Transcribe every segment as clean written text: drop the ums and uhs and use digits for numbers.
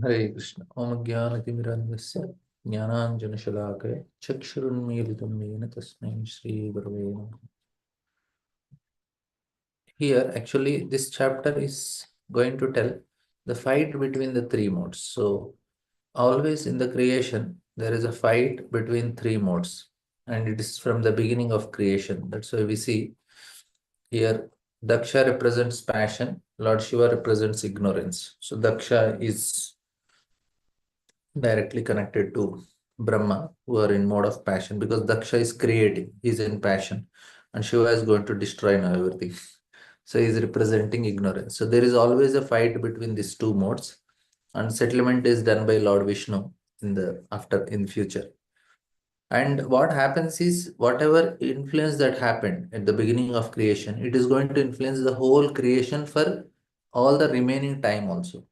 Hare Krishna. Om Jnanatimirandasya Jnananjanashalakaya Chakshurunmilitam Yena Tasmai Shri Gurave Namaha. Here, actually, this chapter is going to tell the fight between the three modes. So, always in the creation, there is a fight between three modes, and it is from the beginning of creation. That's why we see here Daksha represents passion, Lord Shiva represents ignorance. So, Daksha is directly connected to Brahma, who are in mode of passion, because Daksha is creating, he's in passion, and Shiva is going to destroy now everything. So he's representing ignorance. So there is always a fight between these two modes, and settlement is done by Lord Vishnu in future. And what happens is whatever influence that happened at the beginning of creation, it is going to influence the whole creation for all the remaining time also.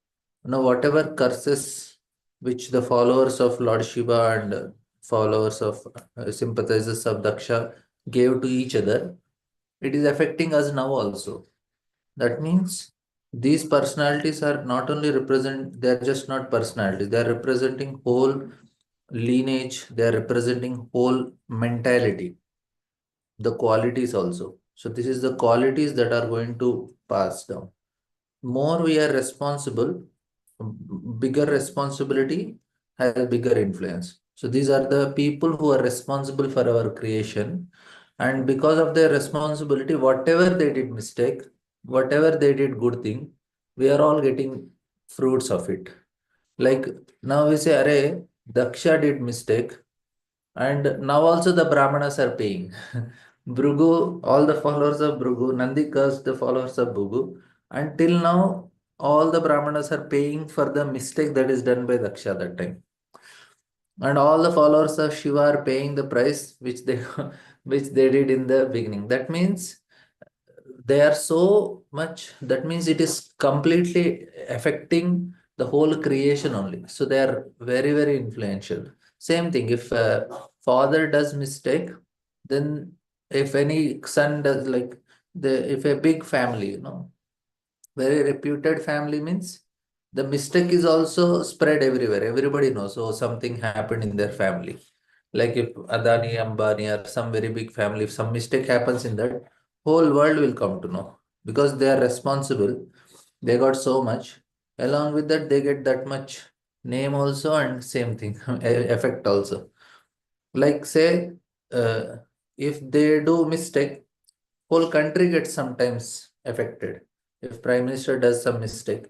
Now, whatever curses which the followers of Lord Shiva and followers of sympathizers of Daksha gave to each other, it is affecting us now also. That means these personalities are not only they are just not personalities, they are representing whole lineage, they are representing whole mentality, the qualities also. So this is the qualities that are going to pass down. More we are responsible, bigger responsibility has bigger influence. So these are the people who are responsible for our creation. And because of their responsibility, whatever they did mistake, whatever they did good thing, we are all getting fruits of it. Like now we say, Array, Daksha did mistake, and now also the Brahmanas are paying. Bhrigu, all the followers of Bhrigu, Nandi cursed the followers of Bhrigu. Until now, all the Brahmanas are paying for the mistake that is done by Daksha that time. And all the followers of Shiva are paying the price which they which they did in the beginning. That means they are so much, that means it is completely affecting the whole creation only. So they are very, very influential. Same thing, if a father does mistake, then if any son does, like if a big family, very reputed family, means the mistake is also spread everywhere. Everybody knows, so something happened in their family. Like if Adani, Ambani, or some very big family, if some mistake happens in that, whole world will come to know, because they are responsible. They got so much. Along with that, they get that much name also, and same thing, effect also. Like say, uh, if they do mistake, whole country gets sometimes affected. If prime minister does some mistake,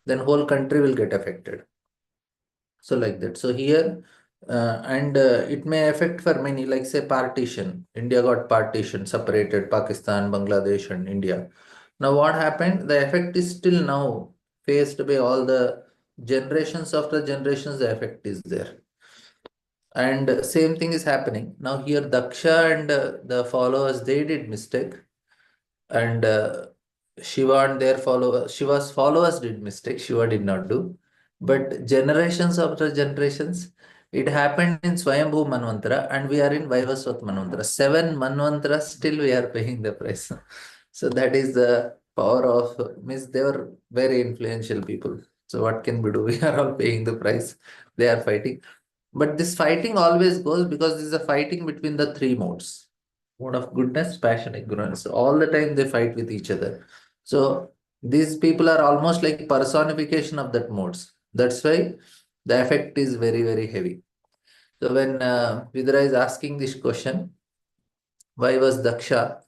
then whole country will get affected. So like that. So here, and it may affect for many, like say partition. India got partition, separated Pakistan, Bangladesh, and India. Now what happened? The effect is still now faced by all the generations after generations. The effect is there, and same thing is happening now here. Daksha and the followers, they did mistake, and Shiva and their followers, Shiva's followers did mistake. Shiva did not do. But generations after generations, it happened in Swayambhu Manvantara, and we are in Vaivasvat Manvantara. 7 Manvantaras, still we are paying the price. So that is the power of, means they were very influential people. So what can we do? We are all paying the price. They are fighting. But this fighting always goes because this is a fighting between the three modes: mode of goodness, passion, ignorance. All the time they fight with each other. So these people are almost like personification of that modes. That's why the effect is very, very heavy. So when Vidura is asking this question, why was Daksha,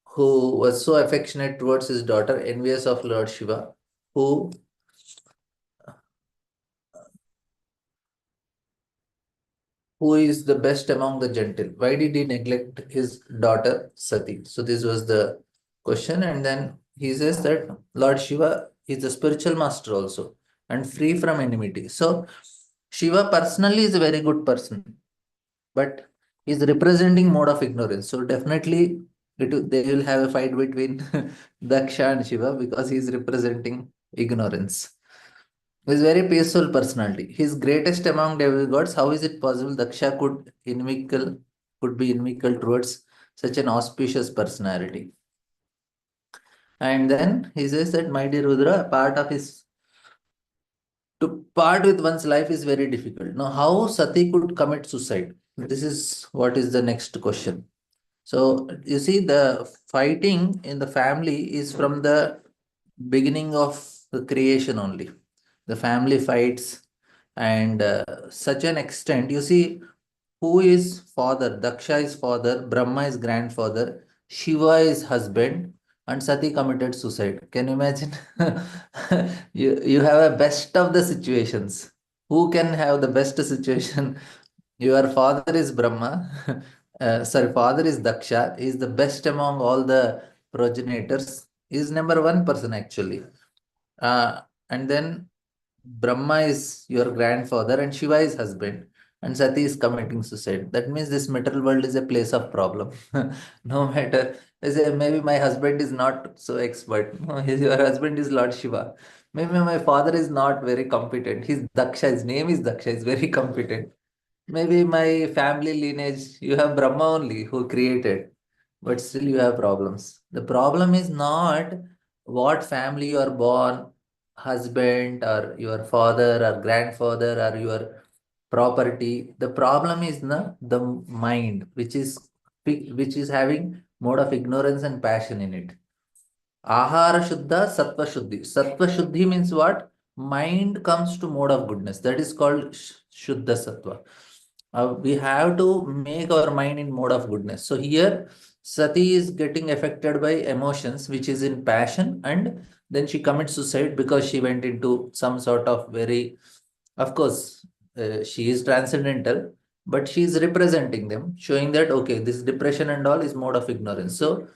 who was so affectionate towards his daughter, envious of Lord Shiva, who who is the best among the gentle? Why did he neglect his daughter Sati? So this was the question. And then he says that Lord Shiva is the spiritual master also and free from enmity. So Shiva personally is a very good person, but he's representing mode of ignorance. So definitely they will have a fight between Daksha and Shiva, because he is representing ignorance. He is very peaceful personality. He is greatest among demigods. How is it possible Daksha could be inimical towards such an auspicious personality? And then he says that, my dear Rudra, a part of his To part with one's life is very difficult. Now, how Sati could commit suicide? This is what is the next question. So, you see, the fighting in the family is from the beginning of the creation only. The family fights, and such an extent. You see, who is father? Daksha is father, Brahma is grandfather, Shiva is husband, and Sati committed suicide. Can you imagine? You have a best of the situations. Who can have the best situation? Your father is Brahma. Sorry, father is Daksha. He is the best among all the progenitors. He is number one person actually. And then Brahma is your grandfather and Shiva is husband and Sati is committing suicide. That means this material world is a place of problem. No matter, they say maybe my husband is not so expert. No, your husband is Lord Shiva. Maybe my father is not very competent. He's Daksha. His name is Daksha. He's very competent. Maybe my family lineage, you have Brahma only who created, but still you have problems. The problem is not what family you are born, husband or your father or grandfather or your property. The problem is the mind, which is having mode of ignorance and passion in it. Ahara Shuddha, Sattva Shuddhi. Sattva Shuddhi means what? Mind comes to mode of goodness. That is called Shuddha Sattva. We have to make our mind in mode of goodness. So here, Sati is getting affected by emotions, which is in passion, and then she commits suicide because she went into some sort of very, of course, she is transcendental, but she is representing them, showing that, okay, this depression and all is mode of ignorance. So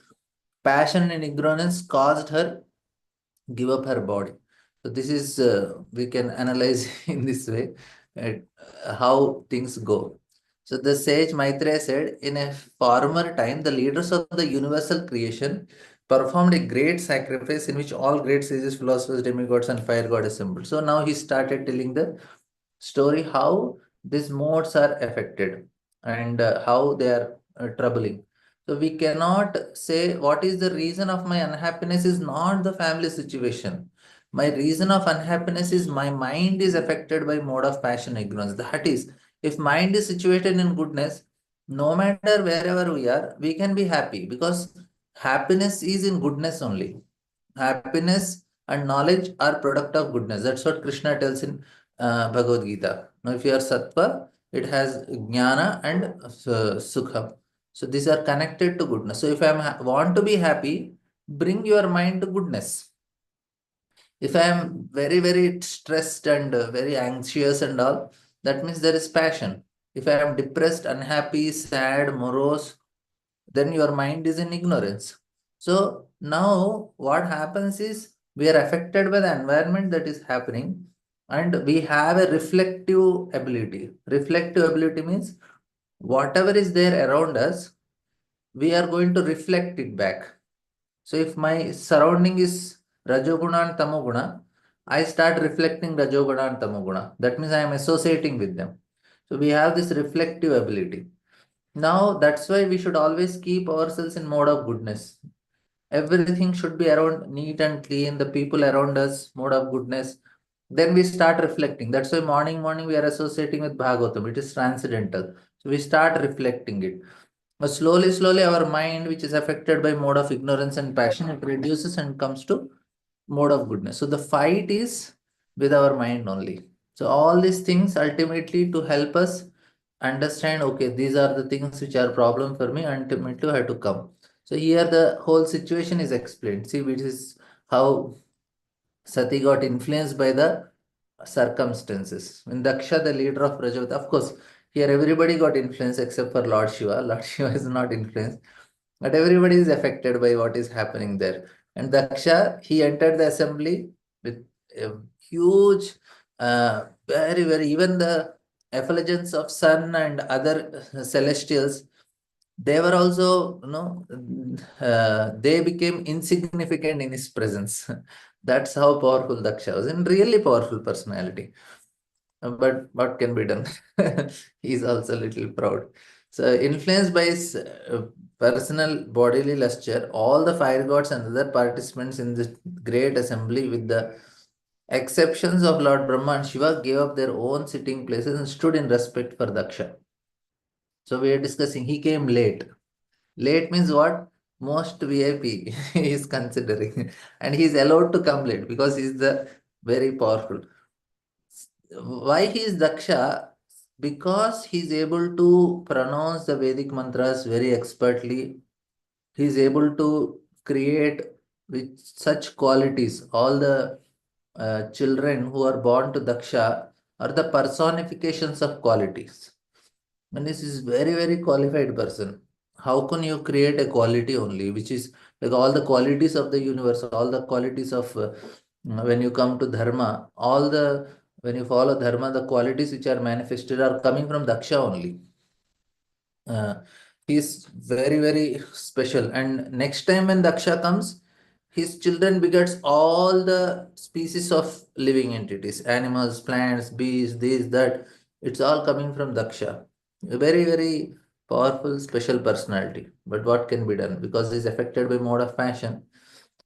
passion and ignorance caused her give up her body. So this is we can analyze in this way how things go. So the sage Maitreya said, in a former time, the leaders of the universal creation performed a great sacrifice in which all great sages, philosophers, demigods, and fire god assembled. So now he started telling the story how these modes are affected and how they are troubling. So we cannot say what is the reason of my unhappiness is not the family situation. My reason of unhappiness is my mind is affected by mode of passion ignorance. That is, if mind is situated in goodness, no matter wherever we are, we can be happy because happiness is in goodness only. Happiness and knowledge are product of goodness. That's what Krishna tells in Bhagavad Gita. Now, if you are sattva, it has jnana and sukha. So these are connected to goodness. So if I want to be happy, bring your mind to goodness. If I am very, very stressed and very anxious and all, that means there is passion. If I am depressed, unhappy, sad, morose, then your mind is in ignorance. So now what happens is we are affected by the environment that is happening and we have a reflective ability. Reflective ability means whatever is there around us, we are going to reflect it back. So if my surrounding is Rajoguna and Tamoguna, I start reflecting Rajoguna and Tamoguna. That means I am associating with them. So we have this reflective ability. Now that's why we should always keep ourselves in mode of goodness. Everything should be around neat and clean, the people around us, mode of goodness. Then we start reflecting. That's why morning we are associating with Bhagavatam. It is transcendental. So we start reflecting it. But slowly, our mind, which is affected by mode of ignorance and passion, it reduces and comes to mode of goodness. So the fight is with our mind only. So all these things ultimately to help us understand, okay, these are the things which are problem for me, ultimately I have to come. So here the whole situation is explained. See, which is how Sati got influenced by the circumstances. In Daksha, the leader of Prajapati, of course, here everybody got influenced except for Lord Shiva. Lord Shiva is not influenced, but everybody is affected by what is happening there. And Daksha, he entered the assembly with a huge, very, even the effulgence of sun and other celestials, they were also, they became insignificant in his presence. That's how powerful Daksha was, and really powerful personality. But what can be done? He's also a little proud. So, influenced by his personal bodily luster, all the fire gods and other participants in this great assembly with the Exceptions of Lord Brahma and Shiva gave up their own sitting places and stood in respect for Daksha. So we are discussing, he came late. Late means what? Most VIP he is considering. And he is allowed to come late because he is the very powerful. Why he is Daksha? Because he is able to pronounce the Vedic mantras very expertly. He is able to create with such qualities. All the children who are born to Daksha are the personifications of qualities. And this is very, very qualified person. How can you create a quality only, which is like all the qualities of the universe, all the qualities of when you come to dharma, all the when you follow dharma, the qualities which are manifested are coming from Daksha only. Uh, he's very, very special. And next time when Daksha comes, his children begets all the species of living entities, animals, plants, bees, this, that. It's all coming from Daksha. A very, very powerful, special personality. But what can be done? Because he's affected by mode of fashion.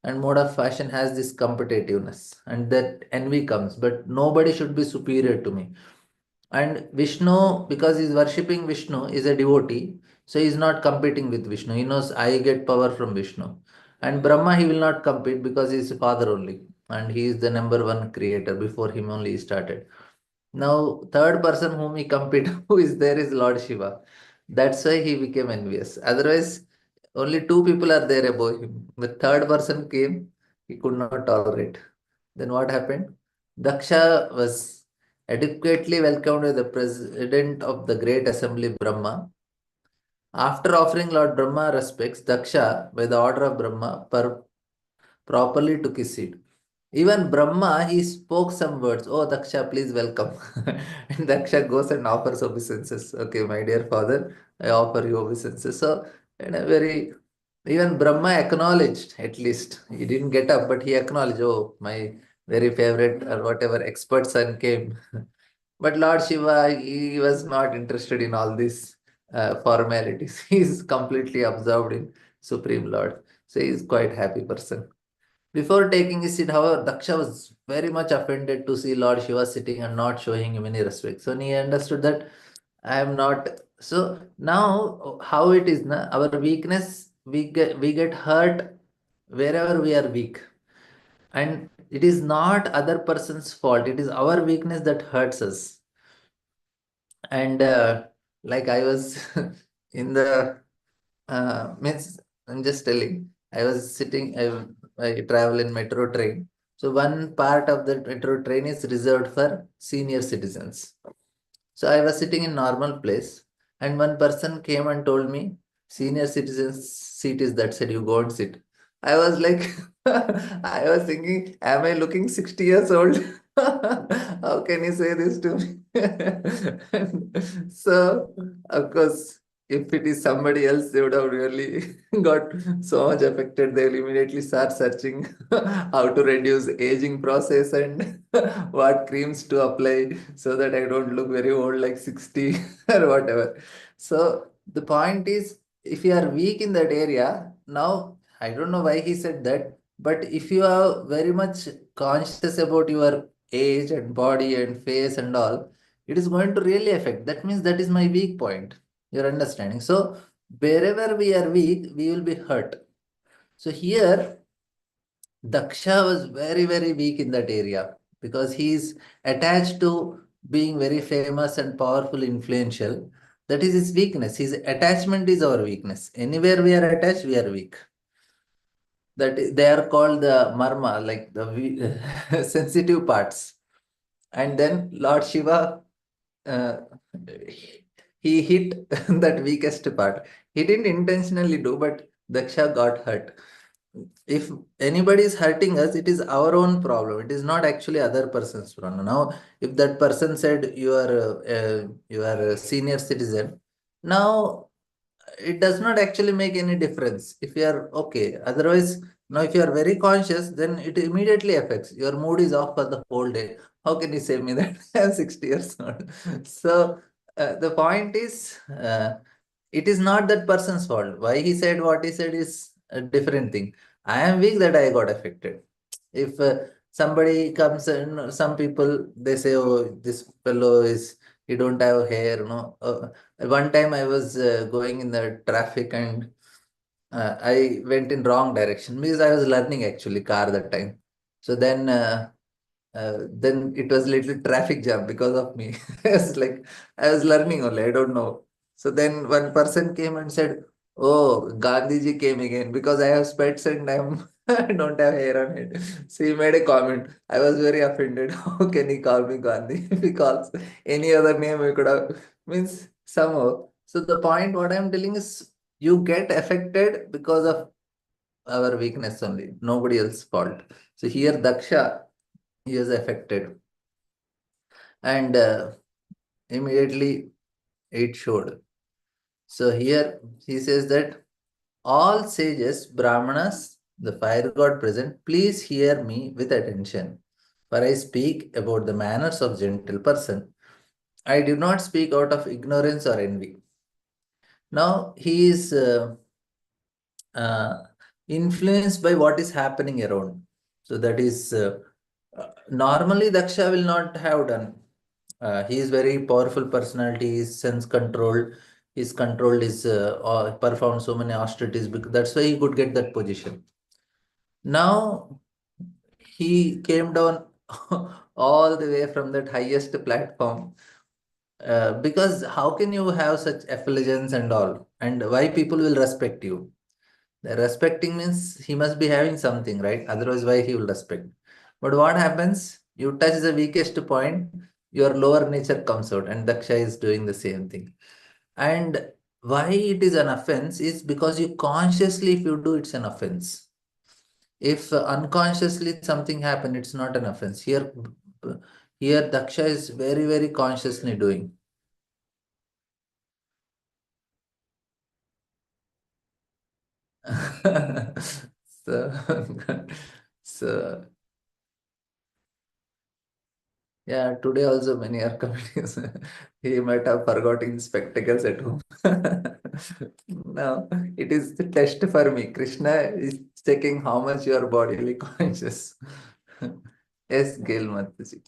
And mode of fashion has this competitiveness. And that envy comes. But nobody should be superior to me. And Vishnu, because he's worshipping Vishnu, is a devotee, so he's not competing with Vishnu. He knows I get power from Vishnu. And Brahma, he will not compete because he's a father only. And he is the number one creator. Before him only he started. Now, third person whom he compete, who is there is Lord Shiva. That's why he became envious. Otherwise, only two people are there above him. The third person came, he could not tolerate. Then what happened? Daksha was adequately welcomed by the president of the great assembly Brahma. After offering Lord Brahma respects, Daksha, by the order of Brahma, properly took his seat. Even Brahma, he spoke some words. Oh, Daksha, please welcome. And Daksha goes and offers obeisances. Okay, my dear father, I offer you obeisances. So, in a very, even Brahma acknowledged, at least. He didn't get up, but he acknowledged, oh, my very favorite or whatever expert son came. But Lord Shiva, he was not interested in all these formalities. He is completely absorbed in Supreme Lord. So he is quite happy person. Before taking his seat, however, Daksha was very much offended to see Lord Shiva sitting and not showing him any respect. So he understood that I am not. So now, how it is, na, our weakness, we get hurt wherever we are weak. And it is not other person's fault. It is our weakness that hurts us. And like I was in the means I'm just telling. I was sitting. I travel in metro train. So one part of the metro train is reserved for senior citizens. So I was sitting in normal place, and one person came and told me, "Senior citizens seat is that said. You go and sit." I was like, I was thinking, am I looking 60 years old? How can you say this to me? So, of course, if it is somebody else, they would have really got so much affected. They'll immediately start searching how to reduce aging process and what creams to apply so that I don't look very old, like 60 or whatever. So the point is, if you are weak in that area, now I don't know why he said that, but if you are very much conscious about your age and body and face and all, it is going to really affect. That means that is my weak point. You're understanding. So wherever we are weak, we will be hurt. So here, Daksha was very, very weak in that area because he is attached to being very famous and powerful, influential. That is his weakness. His attachment is our weakness. Anywhere we are attached, we are weak. They are called the marma, like the sensitive parts. And then Lord Shiva, uh, he hit that weakest part. He didn't intentionally do, but Daksha got hurt. If anybody is hurting us, it is our own problem. It is not actually other person's problem. Now, if that person said you are a senior citizen, now it does not actually make any difference if you are okay. Otherwise, now if you are very conscious, then it immediately affects. Your mood is off for the whole day. How can you say me that I'm 60 years old? So the point is, it is not that person's fault. Why he said what he said is a different thing. I am weak that I got affected. If somebody comes and some people they say, oh, this fellow is he don't have hair, no. One time I was going in the traffic and I went in wrong direction because I was learning actually car that time. So then it was little traffic jam because of me. I was like, I was learning only, I don't know. So then one person came and said, oh, Gandhiji came again because I have spets and I don't have hair on it. So he made a comment. I was very offended. How can he call me Gandhi? If he calls any other name, we could have means somehow. So the point what I'm telling is you get affected because of our weakness only, nobody else's fault. So here Daksha, he is affected and immediately it showed. So here he says that all sages, Brahmanas, the fire god present, please hear me with attention. For I speak about the manners of gentle person. I do not speak out of ignorance or envy. Now he is uh, influenced by what is happening around. So that is normally Daksha will not have done. He is very powerful personality. He is sense controlled. He's controlled his or performed so many austerities because that's why he could get that position. Now he came down all the way from that highest platform because how can you have such effulgence and all, and why people will respect you? The respecting means he must be having something, right? Otherwise, why he will respect? But what happens? You touch the weakest point, your lower nature comes out, and Daksha is doing the same thing. And why it is an offense is because you consciously, if you do, it's an offense. If unconsciously something happen, it's not an offense. Here Daksha is very, very consciously doing. So, so yeah, today also many are comedians. He might have forgotten spectacles at home. Now it is the test for me. Krishna is checking how much you are bodily conscious. Yes, Gail Mataji.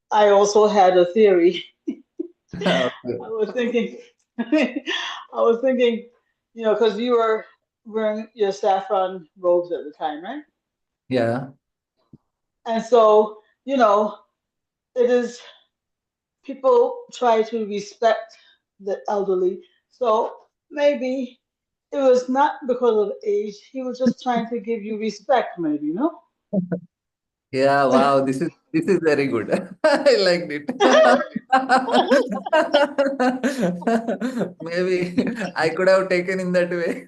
I also had a theory. Okay. I was thinking, I was thinking, because you were wearing your saffron robes at the time, right? Yeah. And so, it is people try to respect the elderly. So maybe it was not because of age. He was just trying to give you respect, maybe, Yeah, wow, this is very good. I liked it. Maybe I could have taken in that way.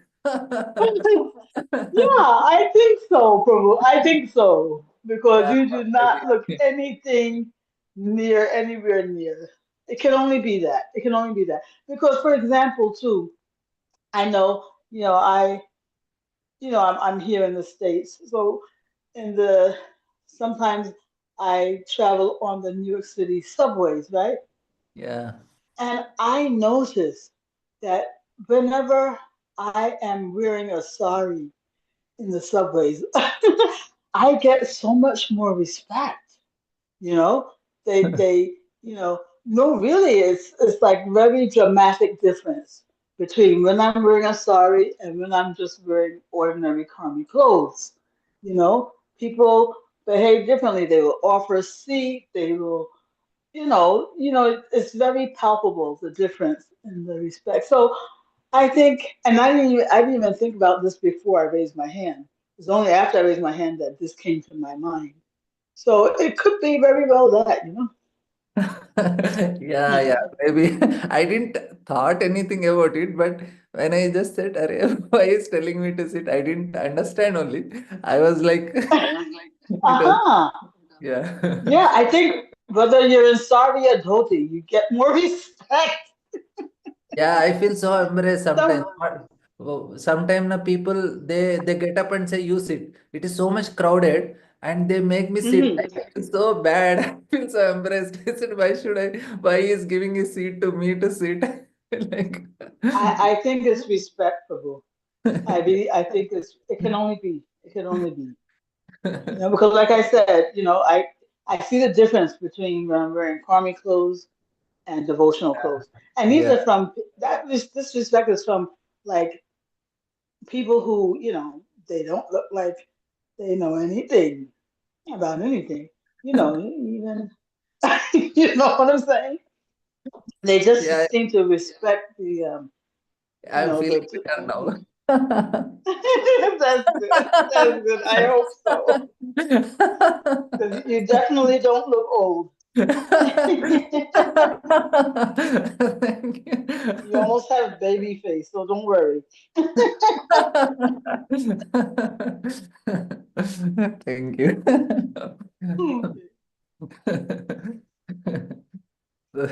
Yeah, I think so, Prabhu. I think so. Because Yeah, you do maybe. not look anything anywhere near. It can only be that. It can only be that. Because, for example, too, I know, I'm here in the States. So, in the, sometimes I travel on the New York City subways, right? Yeah. And I notice that whenever I am wearing a sari in the subways, I get so much more respect. You know, they, no, really, it's like very dramatic difference between when I'm wearing a sari and when I'm just wearing ordinary common clothes. People behave differently. They will offer a seat. They will, it's very palpable the difference in the respect. So I think, and I didn't even think about this before I raised my hand. It's only after I raised my hand that this came to my mind. So it could be very well that. Yeah, yeah. Maybe I didn't thought anything about it, but when I just said, Arey, why is telling me to sit? I didn't understand only. I was like, it was, Uh-huh. yeah. Yeah, I think whether you're in sari or dhoti, you get more respect. Yeah, I feel so embarrassed sometimes. Some, Sometimes the people they get up and say you sit. It is so much crowded and they make me sit. I mhm. feel so bad. I feel so embarrassed. I said, why should I? Why he is giving a seat to me to sit? Like I think it's respectable. I think it can only be. It can only be. Because like I said, I see the difference between wearing karmic clothes and devotional clothes. And these Yeah, are from this respect is from like people who, they don't look like they know anything about anything. Even you know what I'm saying? They yeah, just seem to respect the I'm feeling the better now. that's good. That's good. I hope so. Because you definitely don't look old. Thank You you. almost have baby face, so don't worry. Thank you. So,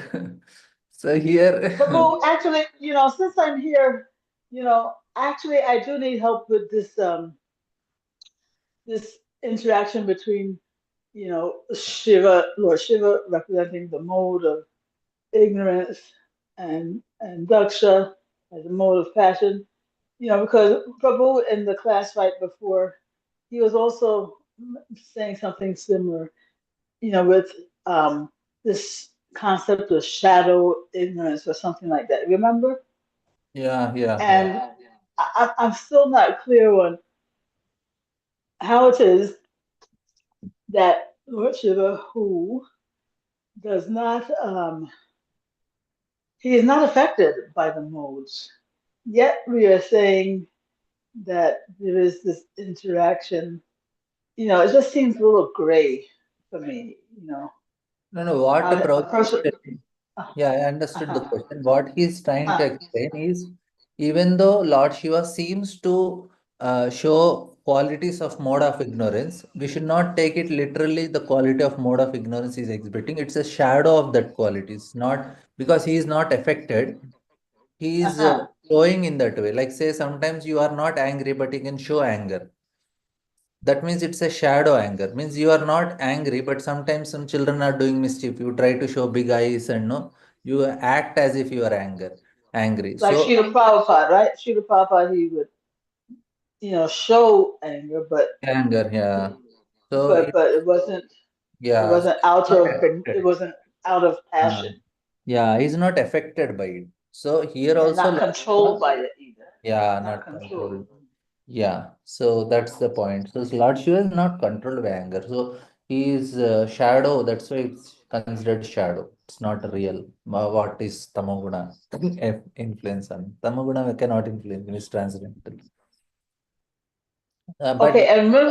so But here, Boo, actually, since I'm here, actually I do need help with this interaction between, Shiva, Lord Shiva representing the mode of ignorance and Daksha as a mode of passion. Because Prabhu in the class right before, he was also saying something similar, with this concept of shadow ignorance or something like that. Remember? yeah, yeah, yeah. And I'm still not clear on how it is that Lord Shiva, who does not, he is not affected by the modes, yet we are saying that there is this interaction. It just seems a little gray for me. No, no, what How a Prabhupada person. is telling, yeah, I understood the Uh-huh, question. What he's trying to uh, explain is, even though Lord Shiva seems to show qualities of mode of ignorance, we should not take it literally the quality of mode of ignorance is exhibiting. It's a shadow of that quality. It's not because he is not affected, he is uh-huh. showing in that way. Like say, sometimes you are not angry, but you can show anger. That means it's a shadow anger. Means you are not angry, but sometimes some children are doing mischief. You try to show big eyes and no, you act as if you are angry. Like So Srila Prabhupada, right? Srila Prabhupada, he would, show anger, but anger, yeah. he, So but it yeah, so wasn't out not of it affected. wasn't out of Uh, passion yeah, he's not affected by it. So here and also, not controlled by it either. yeah, Not not controlled. controlled. Yeah, so that's the point. So Lord Shiva is not controlled by anger. So he is shadow. That's why it's considered shadow. It's not real. What is tamoguna influence on? Tamoguna cannot influence. It is transcendental. Okay, But and when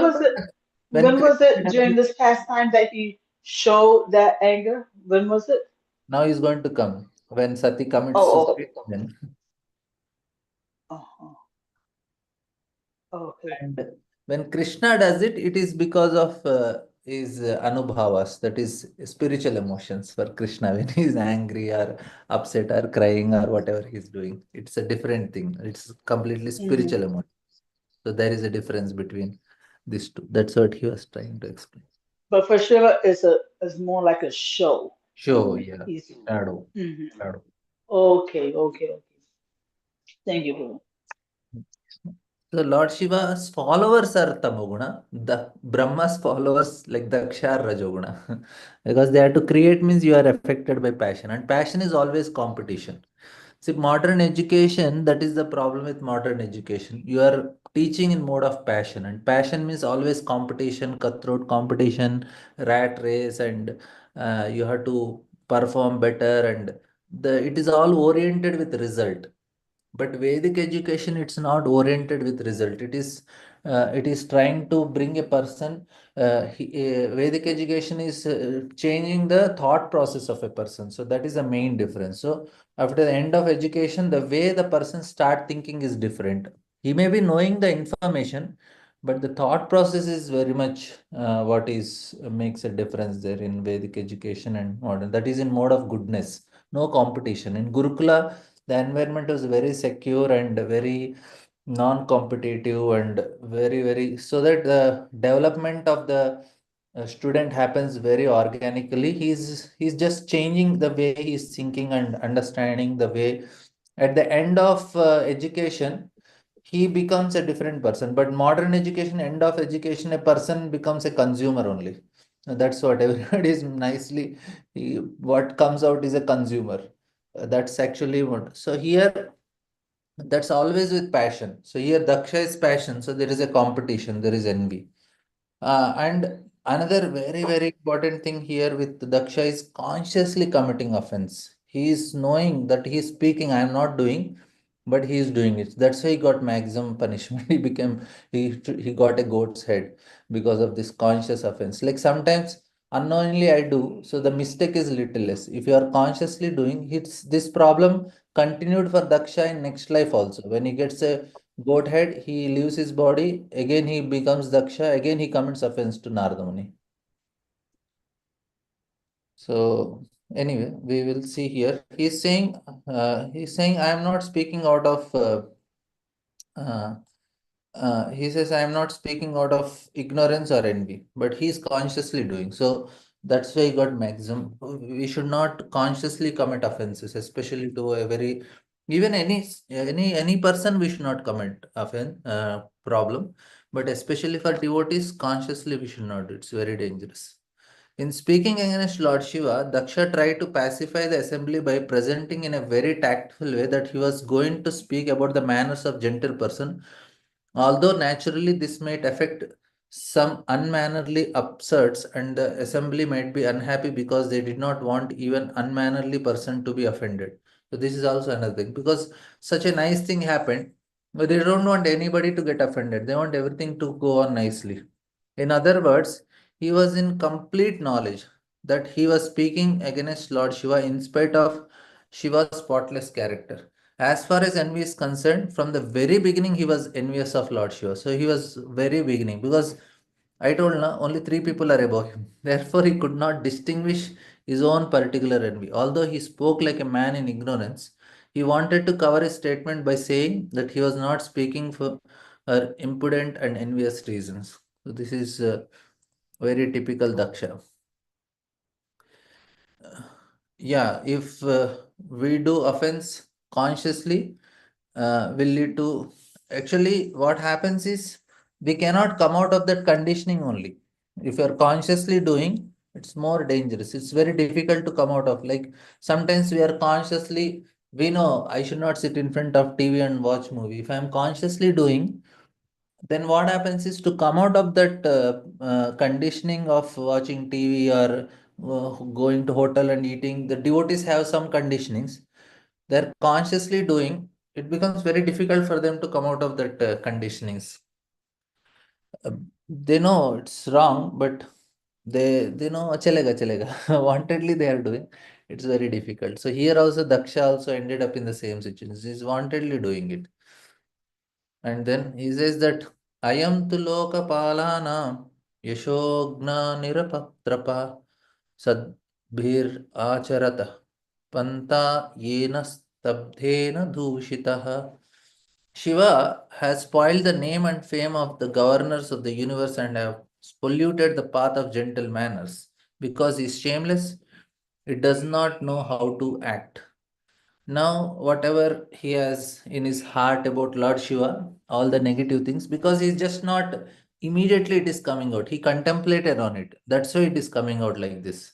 when was it Krishna, during this past time that he showed that anger? When was it? now he's going to come. When Sati commits Oh, suicide, then oh, okay. and when Krishna does it, it is because of his anubhavas, that is spiritual emotions for Krishna when he is angry or upset or crying or whatever he's doing. It's a different thing. It's completely Hmm. spiritual emotion. So there is a difference between these two. That's what he was trying to explain. But for Shiva, it's more like a show. Show, yeah. He's. Shadow. Mhm. Shadow. Okay, okay, okay. Thank you, Boo. So Lord Shiva's followers are Tamoguna. The Brahma's followers like Daksha are Rajoguna. Because they have to create means you are affected by passion. And passion is always competition. See, modern education, that is the problem with modern education. You are teaching in mode of passion. And passion means always competition, cutthroat competition, rat race, and you have to perform better. And it is all oriented with result, but Vedic education, it's not oriented with result. It is trying to bring a person. Vedic education is changing the thought process of a person. So that is the main difference. So after the end of education, the way the person start thinking is different. He may be knowing the information, but the thought process is very much what is makes a difference there in Vedic education and modern. That is in mode of goodness, no competition. In Gurukula, the environment was very secure and very non-competitive and very so that the development of the student happens very organically. He's just changing the way he's thinking and understanding the way. At the end of education, he becomes a different person. But modern education, end of education, a person becomes a consumer only. That's what everybody is nicely. What comes out is a consumer. That's actually what. So here, that's always with passion. So here, Daksha is passion. So there is a competition. There is envy. And another very, very important thing here with Daksha is consciously committing offense. He is knowing that he is speaking, I am not doing, but he is doing it. That's why he got maximum punishment. He got a goat's head because of this conscious offense. Like sometimes unknowingly I do, so the mistake is little less. If you are consciously doing, it's this problem continued for Daksha in next life also. When he gets a goat head, he leaves his body, again he becomes Daksha, again he commits offense to Narada Muni. So anyway, we will see here. He's saying, I am not speaking out of uh, he says, I am not speaking out of ignorance or envy, but he's consciously doing. So that's why he got maximum. We should not consciously commit offenses, especially to a very, even any person we should not commit offense problem, but especially for devotees, consciously we should not do. It's very dangerous. In speaking against Lord Shiva, Daksha tried to pacify the assembly by presenting in a very tactful way that he was going to speak about the manners of gentle person. Although naturally this might affect some unmannerly upsurds and the assembly might be unhappy because they did not want even unmannerly person to be offended. So this is also another thing because such a nice thing happened, but they don't want anybody to get offended. They want everything to go on nicely. In other words, he was in complete knowledge that he was speaking against Lord Shiva in spite of Shiva's spotless character. As far as envy is concerned, from the very beginning, he was envious of Lord Shiva. So he was very beginning because I told now only three people are above him. Therefore, he could not distinguish his own particular envy. Although he spoke like a man in ignorance, he wanted to cover his statement by saying that he was not speaking for impudent and envious reasons. So this is very typical Daksha. Yeah, if we do offense consciously, will lead to, actually what happens is we cannot come out of that conditioning only. If you are consciously doing, it's more dangerous. It's very difficult to come out of. Like sometimes we are consciously, we know I should not sit in front of TV and watch movie. If I'm consciously doing, then what happens is to come out of that conditioning of watching TV or going to hotel and eating. The devotees have some conditionings. They're consciously doing. It becomes very difficult for them to come out of that conditionings. They know it's wrong, but they know chalega chalega. Wantedly they are doing. It's very difficult. So here also Daksha also ended up in the same situation. He's wantedly doing it. And then he says that Ayam tu lokapalana yashogna nirapatrapa sadbhir acharata panta yena stabdhena dushitaha. Shiva has spoiled the name and fame of the governors of the universe and have polluted the path of gentle manners. Because he is shameless, it does not know how to act. Now, whatever he has in his heart about Lord Shiva, all the negative things, because he's just not immediately it is coming out. He contemplated on it. That's why it is coming out like this.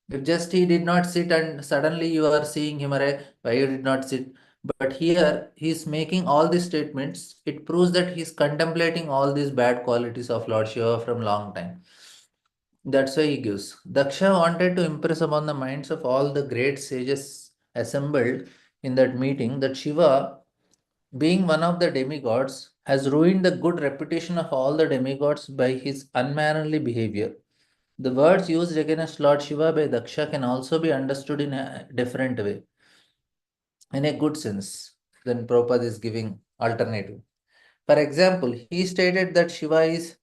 If just he did not sit and suddenly you are seeing him, "Arey, why you did not sit?" But here he's making all these statements. It proves that he's contemplating all these bad qualities of Lord Shiva from long time. That's why he gives. Daksha wanted to impress upon the minds of all the great sages assembled in that meeting that Shiva, being one of the demigods, has ruined the good reputation of all the demigods by his unmannerly behavior. The words used against Lord Shiva by Daksha can also be understood in a different way, in a good sense. Then Prabhupada is giving alternative. For example, he stated that Shiva is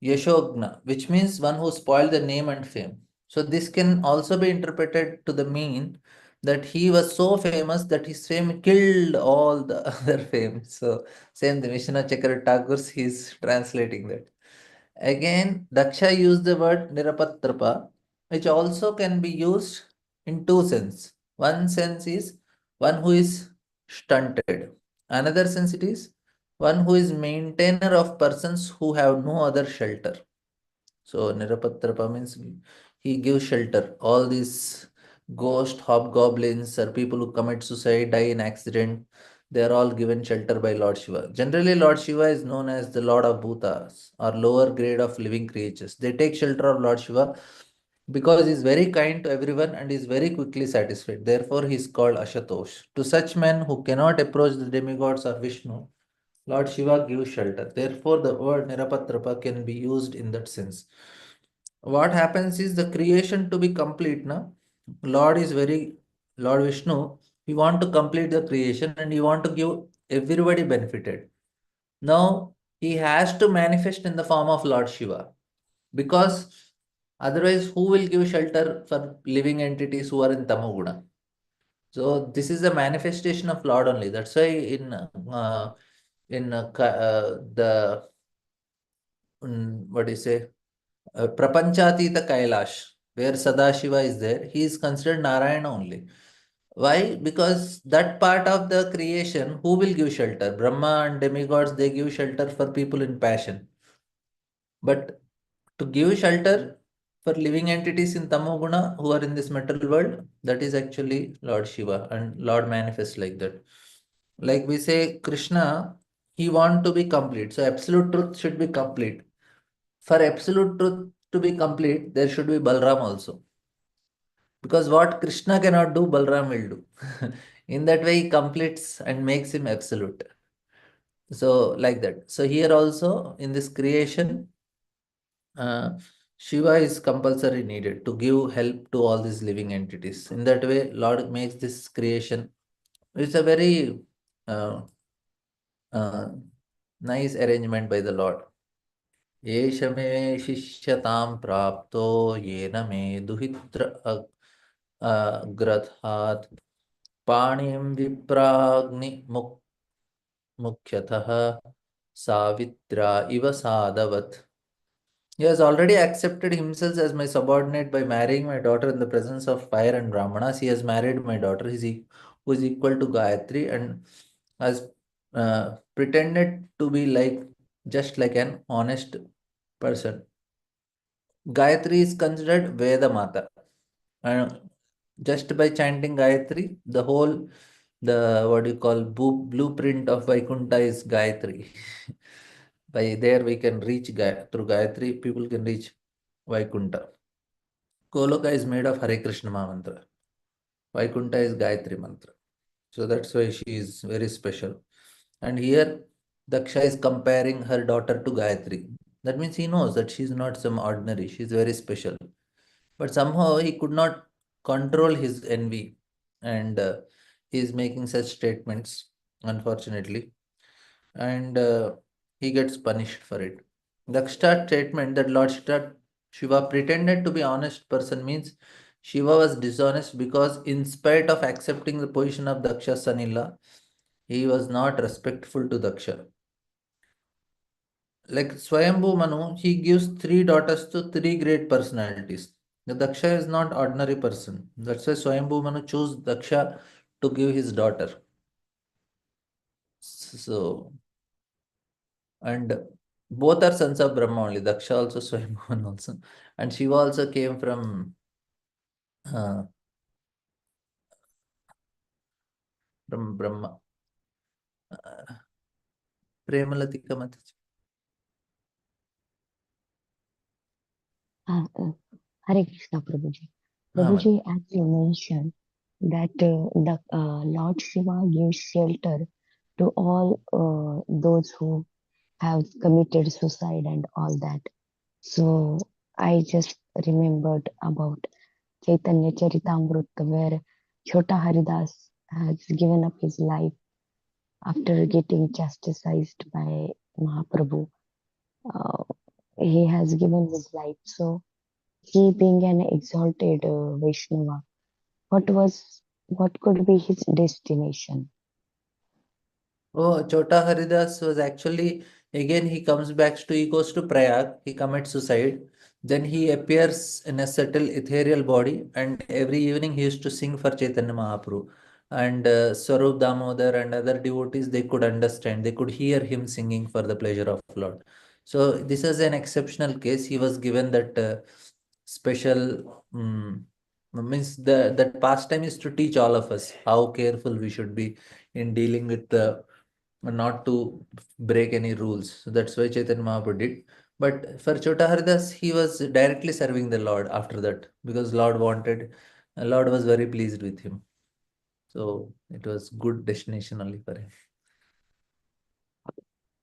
Yashogna, which means one who spoiled the name and fame. So this can also be interpreted to the mean that he was so famous that his fame killed all the other fame. So same the Vishnu Chakra Thakur, he's translating that. Again, Daksha used the word Nirapatrapa, which also can be used in two sense. One sense is one who is stunted. Another sense it is one who is maintainer of persons who have no other shelter. So Nirapatrapa means he gives shelter. All these ghost hobgoblins or people who commit suicide, die in accident, they are all given shelter by Lord Shiva. Generally, Lord Shiva is known as the Lord of Bhutas or lower grade of living creatures. They take shelter of Lord Shiva because he is very kind to everyone and is very quickly satisfied. Therefore, he is called Ashatosh. To such men who cannot approach the demigods or Vishnu, Lord Shiva gives shelter. Therefore, the word Nirapatrapa can be used in that sense. What happens is the creation to be complete. Now, Lord is very, Lord Vishnu, he want to complete the creation and he want to give everybody benefited. Now, he has to manifest in the form of Lord Shiva because otherwise, who will give shelter for living entities who are in Tamoguna? So this is a manifestation of Lord only. That's why the what do you say, Prapanchatita Kailash, where Sadashiva is there, he is considered Narayana only. Why? Because that part of the creation, who will give shelter? Brahma and demigods, they give shelter for people in passion. But to give shelter for living entities in Tamoguna who are in this material world, that is actually Lord Shiva, and Lord manifests like that. Like we say, Krishna, he want to be complete. So absolute truth should be complete. For absolute truth to be complete, there should be Balram also. Because what Krishna cannot do, Balram will do. In that way, he completes and makes him absolute. So, like that. So, here also in this creation, uh, Shiva is compulsory needed to give help to all these living entities. In that way, Lord makes this creation. It's a very uh, uh, nice arrangement by the Lord. एष मे शिष्यतां प्राप्तो येन मे दुहित्र अग्रथात् पाणिं मुख्यतः सावित्रा इव साधवत्. He has already accepted himself as my subordinate by marrying my daughter in the presence of fire and Brahmanas. He has married my daughter, who is equal to Gayatri, and has pretended to be like just like an honest person. Gayatri is considered Veda Mata. And just by chanting Gayatri, the whole, the what you call blueprint of Vaikuntha is Gayatri. By there we can reach through Gayatri, people can reach Vaikuntha. Goloka is made of Hare Krishna mantra. Vaikuntha is Gayatri mantra. So that's why she is very special. And here Daksha is comparing her daughter to Gayatri. That means he knows that she is not some ordinary, she is very special. But somehow he could not control his envy, and he is making such statements, unfortunately, and he gets punished for it. Daksha's statement that Lord Shiva pretended to be honest person means Shiva was dishonest because, in spite of accepting the position of Daksha's son-in-law, he was not respectful to Daksha. Like Swayambhu Manu, he gives three daughters to three great personalities. The Daksha is not ordinary person. That's why Swayambhu Manu chose Daksha to give his daughter. So, and both are sons of Brahma only. Daksha also, Swayambhu Manu also. And Shiva also came uh, from Brahma. Uh, Premalatika Mataji. Hare Krishna, Prabhuji. Ah, Prabhuji, as you mentioned, that the Lord Shiva gives shelter to all those who have committed suicide and all that. So I just remembered about Chaitanya Charitamrita, where Chota Haridas has given up his life after getting chastised by Mahaprabhu. Uh, he has given his life. So he being an exalted Vaishnava, what could be his destination? Oh, Chota Haridas was actually, again, he comes back to, he goes to Prayag, he commits suicide. Then he appears in a subtle ethereal body, and every evening he used to sing for Chaitanya Mahaprabhu. and Swarup Damodar and other devotees, they could understand, they could hear him singing for the pleasure of Lord. So this is an exceptional case. He was given that special, means that pastime is to teach all of us how careful we should be in dealing with the, not to break any rules. So that's why Chaitanya Mahaprabhu did. But for Chota Haridas, he was directly serving the Lord after that, because Lord was very pleased with him. So it was good destination only for him.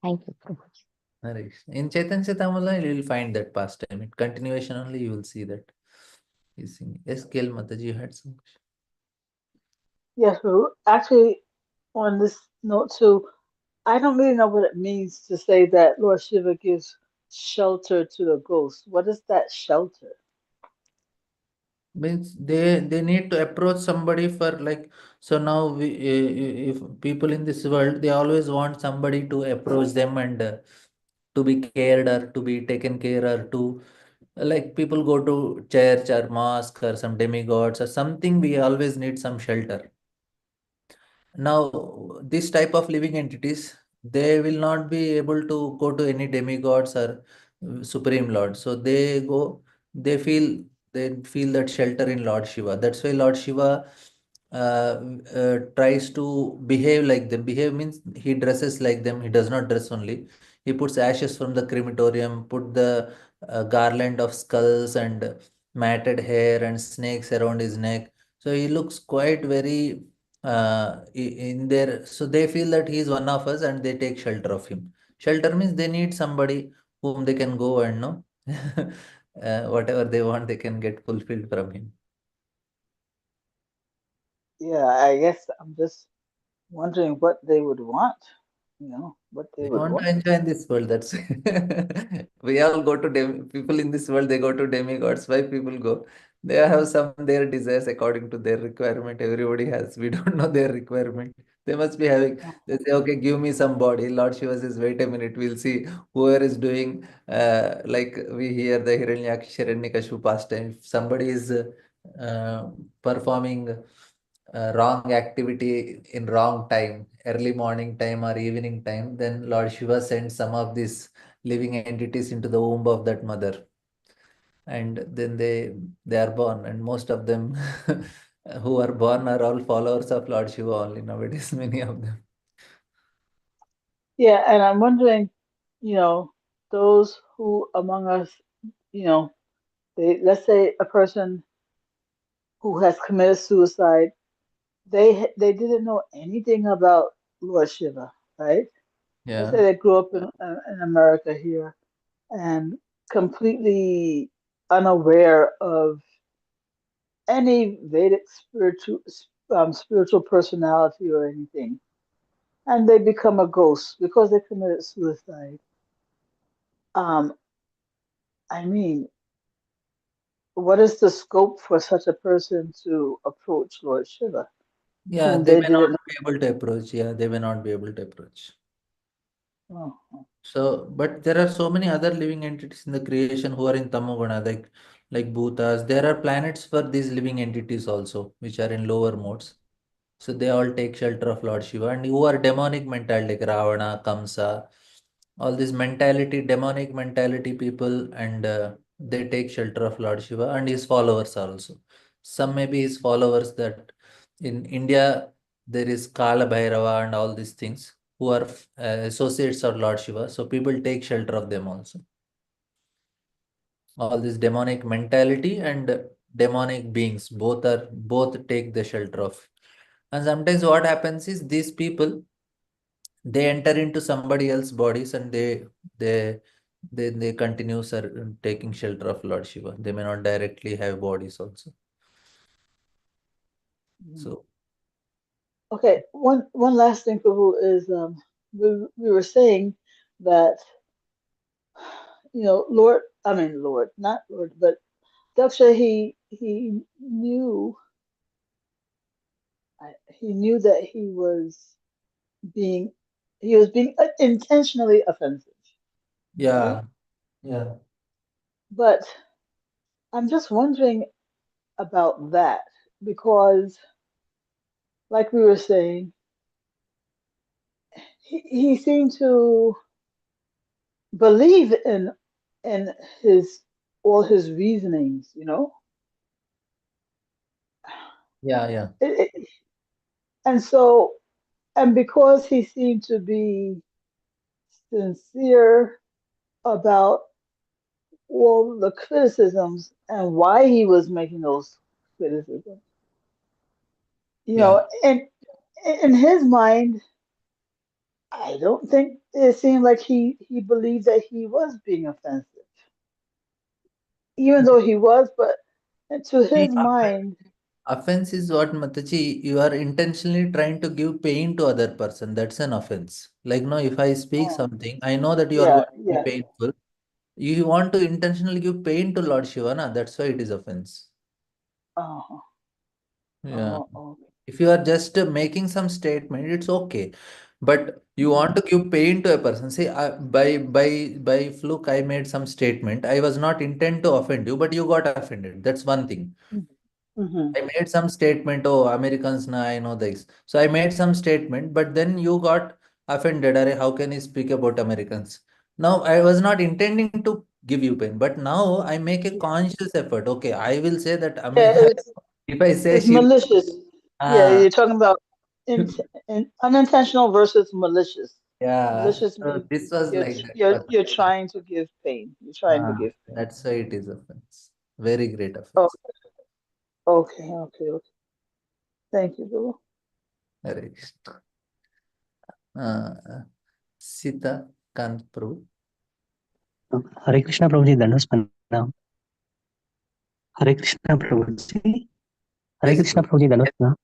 Thank you so much. Harish. In Chaitanya Chaitamrita, you will find that pastime. In continuation only, you will see that he's singing. Yes, Kel Mataji, you had some question. Yes, but actually, on this note too, I don't really know what it means to say that Lord Shiva gives shelter to the ghost. What is that shelter? Means they need to approach somebody for, like, so now if people in this world, they always want somebody to approach them and to be cared or to be taken care, or to, like, people go to church or mosque or some demigods or something, we always need some shelter. Now, this type of living entities, they will not be able to go to any demigods or supreme lord. So they feel that shelter in Lord Shiva. That's why Lord Shiva tries to behave like them. Behave means he dresses like them. He does not dress only. He puts ashes from the crematorium, put the garland of skulls and matted hair and snakes around his neck. So he looks quite very in there. So they feel that he is one of us and they take shelter of him. Shelter means they need somebody whom they can go and know whatever they want, they can get fulfilled from him. Yeah, I guess I'm just wondering what they would want, what they They would want to want. enjoy in this world. That's we all go to people in this world. They go to demigods. Why people go? They have some their desires according to their requirement. Everybody has. We don't know their requirement. They must be having. They say, okay, give me some body. Lord Shiva says, wait a minute. We'll see whoever is doing. Like we hear the Hiranyaksha Hiranyakashipu pastime. If somebody is performing wrong activity in wrong time, early morning time or evening time, then Lord Shiva sends some of these living entities into the womb of that mother, and then they are born, and most of them who are born are all followers of Lord Shiva only nowadays. Many of them. Yeah, and I'm wondering, you know, those who among us, you know, let's say a person who has committed suicide, they didn't know anything about Lord Shiva, right? Let's Yeah. say they grew up in America here and completely unaware of any Vedic spiritual personality or anything, and they become a ghost because they committed suicide. Um, I mean, what is the scope for such a person to approach Lord Shiva, Yeah, whom they they may not didn't be able to approach. Yeah, they may not be able to approach. know? Oh, So, but there are so many other living entities in the creation who are in Tamoguna, like Bhutas. There are planets for these living entities also, which are in lower modes. So they all take shelter of Lord Shiva, and who are demonic mentality, like Ravana, Kamsa, all this mentality, demonic mentality people, and they take shelter of Lord Shiva and his followers also. Some may be his followers, that in India there is Kala Bhairava and all these things who are associates of Lord Shiva. So people take shelter of them also. All this demonic mentality and demonic beings, both take the shelter of. And sometimes what happens is these people, they enter into somebody else's bodies and they they continue taking shelter of Lord Shiva. They may not directly have bodies also. mhm. So Okay, one last thing, Prabhu, is we were saying that Lord, not Lord, but Daksha, he knew that being he was being intentionally offensive, right? yeah, yeah. But I'm just wondering about that because like we were saying, he seemed to believe in his all his reasonings, you know. Yeah, yeah, It, and so, and because he seemed to be sincere about all the criticisms and why he was making those criticisms, you yeah. know, and in his mind, I don't think it seemed like he believed that he was being offensive, even though he was. But to See, his mind, offense is what, Mataji, you are intentionally trying to give pain to other person. That's an offense. Like, no, if I speak oh, something, I know that you are yeah, going to be yeah, painful. You want to intentionally give pain to Lord Shivana. That's why it is offense. uh-huh, Yeah. oh, oh, If you are just making some statement, it's okay. But you mhm, want to give pain to a person. Say, by fluke, I made some statement. I was not intent to offend you, but you got offended. That's one thing. mhm, I made some statement, oh, Americans, na, I know this. So I made some statement, but then you got offended. Are how can you speak about Americans? Now, I was not intending to give you pain, but now I make a yeah, conscious effort. Okay, I will say that yeah, if I say it's Shiva, malicious. Yeah, ah, you're talking about unintentional versus malicious. yeah. Malicious So means this was you're like that. you're trying to give pain. You're trying to give pain. That's why it is offense. Very great Oh, offense. okay, okay, okay. Thank you, Guru. Very. Uh, Sita Kant Prabhu. Hare Krishna Prabhuji, Dandas Hare Krishna Prabhuji. Hare Yes, Krishna Prabhu. Prabhuji, Dandas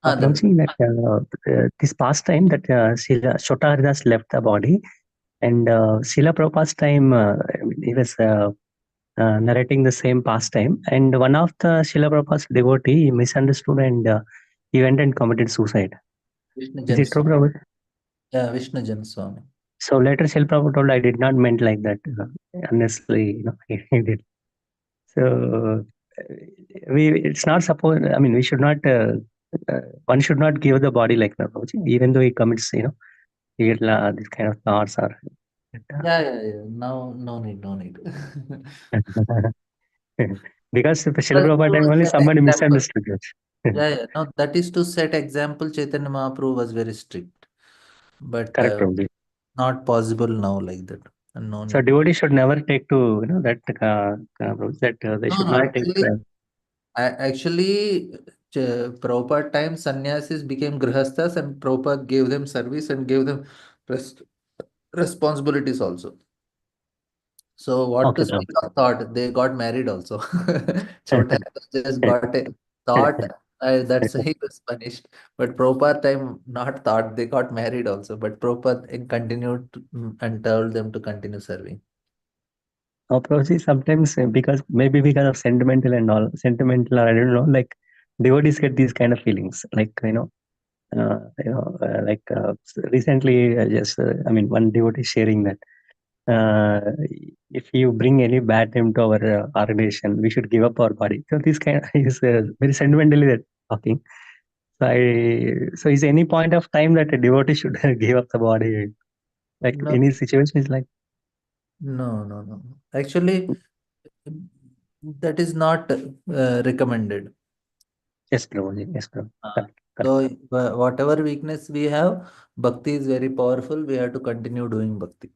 Then Prabhuji, that this past time that Chota Haridas left the body, and Srila Prabhupada's time, he was narrating the same pastime, and one of the Srila Prabhupada's devotee he misunderstood and he went and committed suicide. Vishnu Is it true, Janaswami. Prabhuji? Yeah, Vishnu Janaswami. So later Srila Prabhupada told, I did not meant like that. Honestly, he did. So it's not supposed. I mean, we should not. One should not give the body like that, even though he commits, he get this kind of thoughts or. Yeah, yeah, yeah. No, no need, no need. Because if Srila But Prabhupada to time only set somebody example. misunderstood it. Yeah, yeah. No, that is to set example. Chaitanya Mahaprabhu was very strict, but Correct, Prabhuji. not possible now like that. And no So need. devotee should never take to that Prabhuji, that they No, should no. not take. Actually, Prabhupada time sannyasis became grihasthas, and Prabhupada gave them service and gave them rest responsibilities also. So what to Okay, speak of thought? They got married also. Chota just got a thought. That's why he was punished. But Prabhupada time not thought. They got married also. But Prabhupada continued and told them to continue serving. Prabhuji, sometimes because maybe because of sentimental, or I don't know, like devotees get these kind of feelings, like recently, I mean, one devotee sharing that uh, if you bring any bad name to our organization, we should give up our body. So this kind of is very sentimentally that talking. So is any point of time that a devotee should give up the body? Like No, any situation is like. no, no, no. Actually, that is not recommended. Yes, Prabhuji. Yes, Prabhu. Uh, Correct. Correct. so whatever weakness we have, bhakti is very powerful. We have to continue doing bhakti.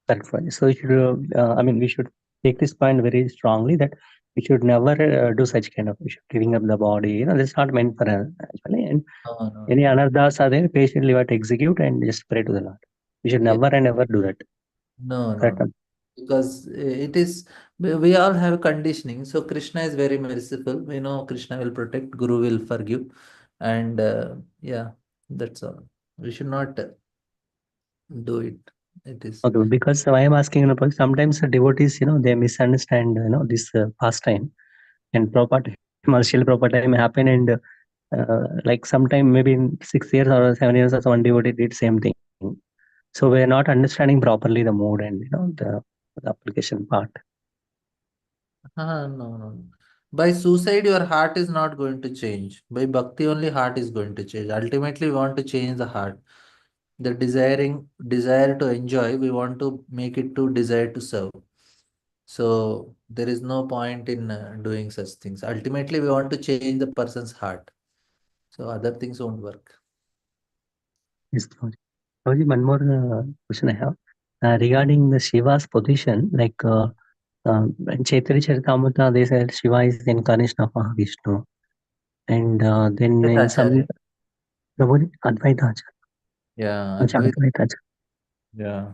Correct, Prabhuji. So you should, I mean, we should take this point very strongly that we should never do such kind of we should giving up the body. That's not meant for actually. And No, no, any no. anarthas are there, patiently what execute and just pray to the Lord. We should Yes. never and ever do that. No, no, Correct. no. Because it is, we all have conditioning. So Krishna is very merciful. We know Krishna will protect, Guru will forgive. And yeah, that's all. We should not do it. It is. Okay, because why I'm asking, because sometimes the devotees, they misunderstand, this pastime and proper time, martial proper time happen and like sometime maybe in 6 years or 7 years or one devotee did same thing. So we're not understanding properly the mood and the application part. No, no. By suicide, your heart is not going to change. By bhakti, only heart is going to change. Ultimately, we want to change the heart. The desire to enjoy, we want to make it to desire to serve. So there is no point in doing such things. Ultimately, we want to change the person's heart. So other things won't work. Yes, Prabhuji. Prabhuji, one more question I have regarding the Shiva's position. Like in Chaitanya Charitamrita, they said Shiva is the incarnation of Mahavishnu, and then in some Acharya. Prabhuji Advaita Acharya. Yeah, Acha, Advaita. Advaita Acharya. Yeah.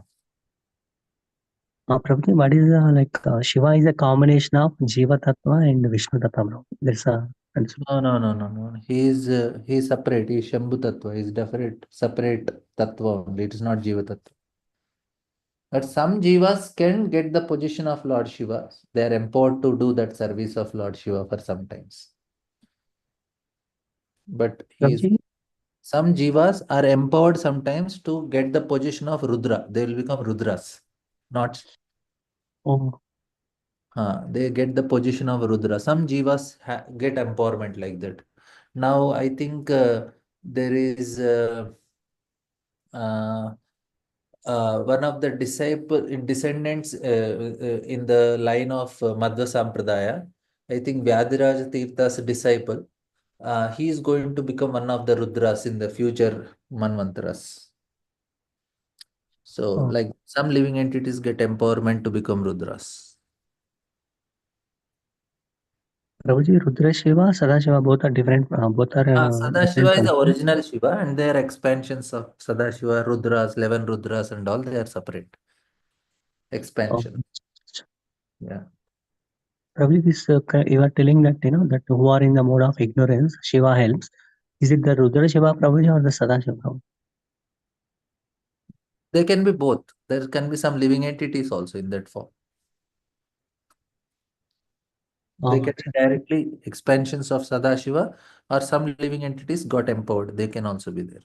Prabhuji, what is like Shiva is a combination of Jiva Tattva and Vishnu Tattva. Bro. There's a No. He is separate. He is Shambhu Tattva. He is separate Tattva only. It is not Jiva Tattva. But some Jivas can get the position of Lord Shiva. They are empowered to do that service of Lord Shiva for some times. But Prabhuji. some Jivas are empowered sometimes to get the position of Rudra. They will become Rudras. Not Oh, they get the position of Rudra. Some Jivas get empowerment like that. Now I think there is uh, one of the descendants in the line of Madhva Sampradaya. I think Vyadiraj Tirtha's disciple. He is going to become one of the Rudras in the future Manvantaras. So, oh. like some living entities get empowerment to become Rudras. Prabhuji, Rudra Shiva, Sadashiva, both are different. Both are different Sadashiva is the functions. original Shiva, and their expansions of Sadashiva, Rudras, 11 Rudras, and all they are separate Oh. expansion. Yeah. Probably this you are telling that that who are in the mode of ignorance, Shiva helps. Is it the Rudra Shiva Prabhuji or the Sadashiva Prabhuji? They can be both. There can be some living entities also in that form. They Oh, can be directly expansions of Sadashiva, or some living entities got empowered. They can also be there.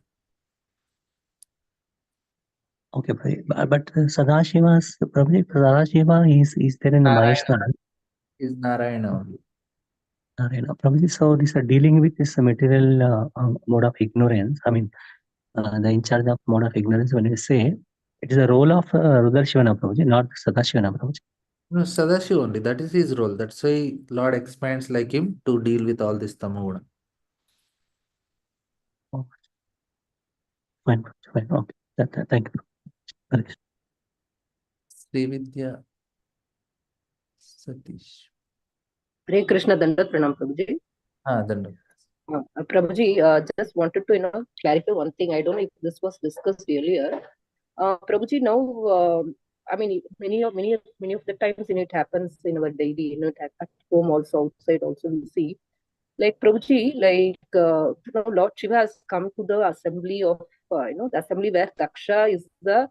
okay, Prabhuji. But Sadashiva's Prabhuji, Sadashiva is there in the Narayana Maheshwara. is Narayana only. Prabhuji, so this dealing with this material mode of ignorance. I mean, the in charge of mode of ignorance. When you say it is a role of Rudra Shiva Prabhuji, not Sadashiva Prabhuji. No, Sadashiva only. That is his role. That's why Lord expands like him to deal with all this tamoguna. Oh, fine, fine. Okay, thank you. Hare Krishna. Srividya Satish. Hare Krishna Dandat Pranam Prabhuji. Dandavat. Prabhuji, just wanted to clarify one thing. I don't know if this was discussed earlier. Prabhuji, now I mean many of the times it happens in our daily, at home also, outside also we see. Like Prabhuji, Lord Shiva has come to the assembly of the assembly where Daksha is the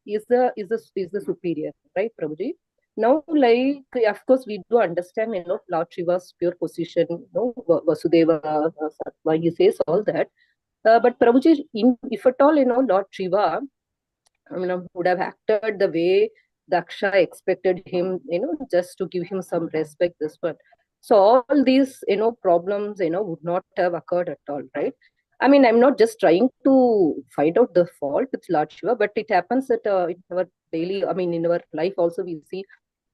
is the superior, right, Prabhuji? Now, of course, we do understand, Lord Shiva's pure position, Vasudeva, Sattva, he says all that. But Prabhuji, if at all, Lord Shiva, would have acted the way Daksha expected him, just to give him some respect, this one. So all these, problems, would not have occurred at all, right? I mean, I'm not just trying to find out the fault with Lord Shiva, but it happens that in our daily, in our life also we see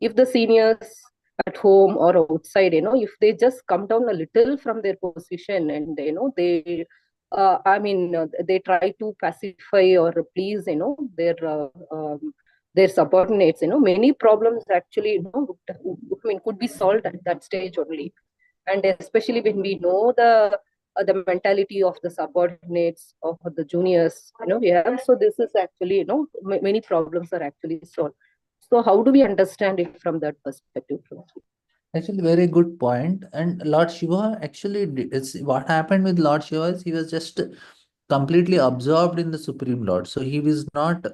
if the seniors at home or outside, if they just come down a little from their position and, they try to pacify or please, their subordinates, many problems actually, could be solved at that stage only. And especially when we know the mentality of the subordinates of the juniors, we have. So this is actually, many problems are actually solved. So how do we understand it from that perspective? Actually, very good point. And Lord Shiva actually, it's what happened with Lord Shiva is he was just completely absorbed in the Supreme Lord. So he was not,